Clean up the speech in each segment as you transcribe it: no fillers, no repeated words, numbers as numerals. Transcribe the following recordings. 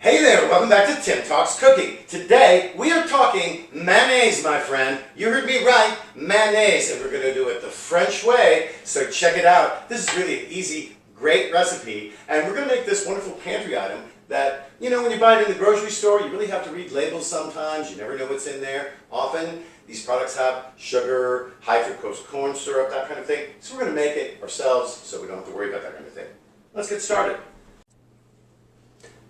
Hey there, welcome back to Tim Talks Cooking. Today we are talking mayonnaise, my friend. You heard me right, mayonnaise, and we're going to do it the French way, so check it out. This is really an easy, great recipe, and we're going to make this wonderful pantry item that, you know, when you buy it in the grocery store, you really have to read labels sometimes. You never know what's in there. Often, these products have sugar, high fructose corn syrup, that kind of thing. So we're going to make it ourselves so we don't have to worry about that kind of thing. Let's get started.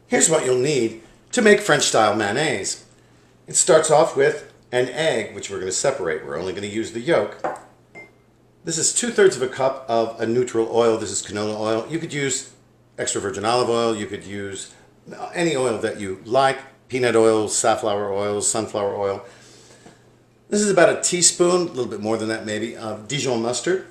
Here's what you'll need to make French-style mayonnaise. It starts off with an egg, which we're going to separate. We're only going to use the yolk. This is 2/3 of a cup of a neutral oil. This is canola oil. You could use extra virgin olive oil. You could use any oil that you like. Peanut oil, safflower oil, sunflower oil. This is about a teaspoon, a little bit more than that maybe, of Dijon mustard,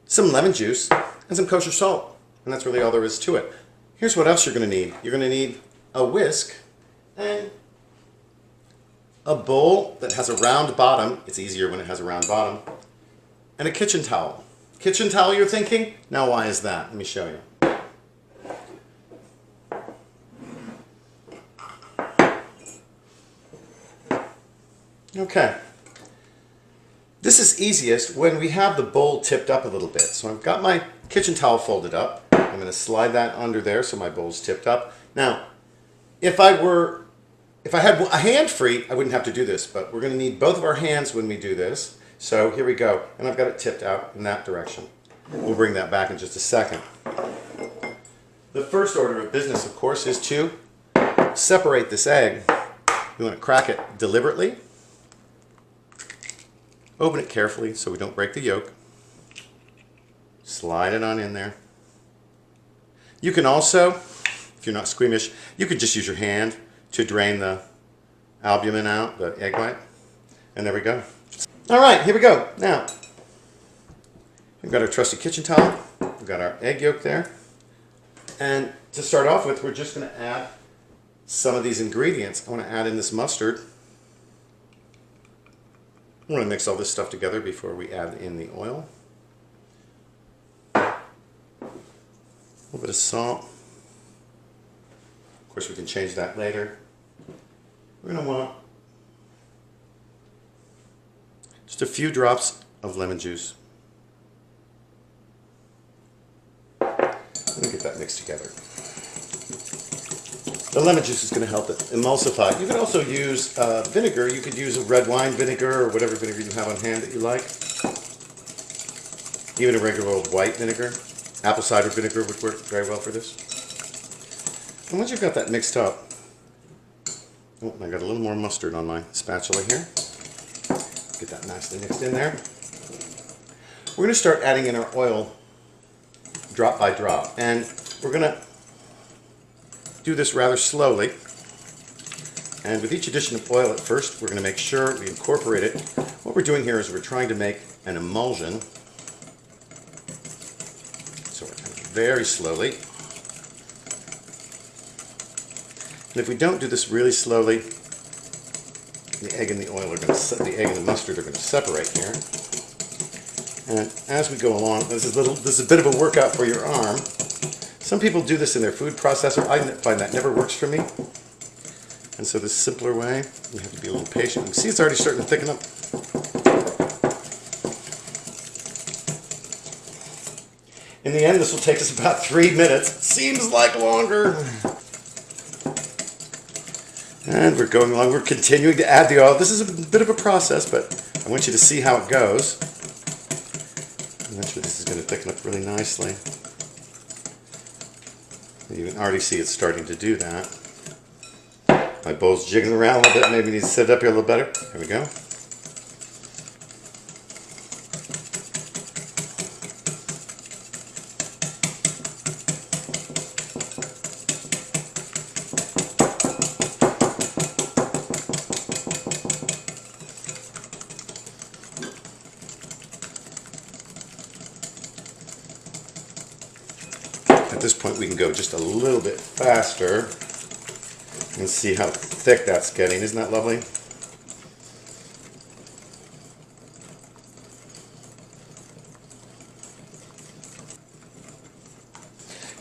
some lemon juice, and some kosher salt. And that's really all there is to it. Here's what else you're going to need. You're going to need a whisk and a bowl that has a round bottom. It's easier when it has a round bottom. And a kitchen towel. Kitchen towel, you're thinking? Now why is that? Let me show you. Okay. This is easiest when we have the bowl tipped up a little bit. So I've got my kitchen towel folded up. I'm going to slide that under there so my bowl's tipped up. Now, if I had a hand free, I wouldn't have to do this, but we're going to need both of our hands when we do this. So here we go. And I've got it tipped out in that direction. We'll bring that back in just a second. The first order of business, of course, is to separate this egg. You want to crack it deliberately. Open it carefully so we don't break the yolk. Slide it on in there. You can also, if you're not squeamish, you could just use your hand to drain the albumin out, the egg white. And there we go. All right, here we go. Now, we've got our trusty kitchen towel. We've got our egg yolk there. And to start off with, we're just going to add some of these ingredients. I want to add in this mustard. I'm going to mix all this stuff together before we add in the oil. A little bit of salt. Of course, we can change that later. We're going to want just a few drops of lemon juice. Let me get that mixed together. The lemon juice is going to help it emulsify. You can also use vinegar. You could use a red wine vinegar or whatever vinegar you have on hand that you like. Even a regular old white vinegar. Apple cider vinegar would work very well for this. And once you've got that mixed up, oh, I got a little more mustard on my spatula here. Get that nicely mixed in there. We're going to start adding in our oil drop by drop. And we're going to do this rather slowly. And with each addition of oil at first, we're going to make sure we incorporate it. What we're doing here is we're trying to make an emulsion. So we're kind of very slowly. And if we don't do this really slowly, the egg and the oil are going to, the egg and the mustard are going to separate here. And as we go along, this is a bit of a workout for your arm. Some people do this in their food processor. I find that never works for me. And so this simpler way, you have to be a little patient. You see it's already starting to thicken up. In the end, this will take us about 3 minutes. Seems like longer. And we're going along. We're continuing to add the oil. This is a bit of a process, but I want you to see how it goes. Eventually, this is going to thicken up really nicely. You can already see it's starting to do that. My bowl's jiggling around a little bit. Maybe we need to set it up here a little better. Here we go. At this point we can go just a little bit faster and see how thick that's getting. Isn't that lovely?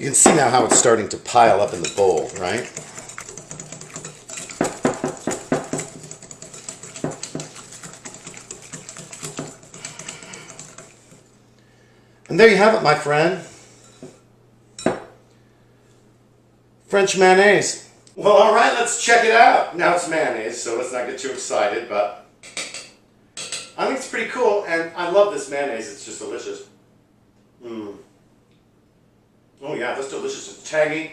You can see now how it's starting to pile up in the bowl, right? And there you have it, my friend. French mayonnaise. Well, all right, let's check it out. Now it's mayonnaise, so let's not get too excited, but I think it's pretty cool, and I love this mayonnaise. It's just delicious. Oh yeah, that's delicious. It's tangy.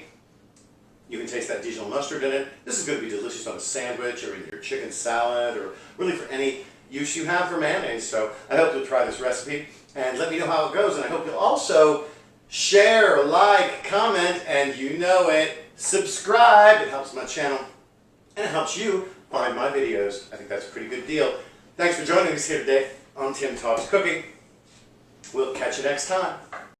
You can taste that Dijon mustard in it. This is going to be delicious on a sandwich or in your chicken salad or really for any use you have for mayonnaise. So I hope you'll try this recipe and let me know how it goes. And I hope you'll also share, like, comment, and you know it, subscribe. It helps my channel and it helps you find my videos. I think that's a pretty good deal. Thanks for joining us here today on Tim Talks Cooking. We'll catch you next time.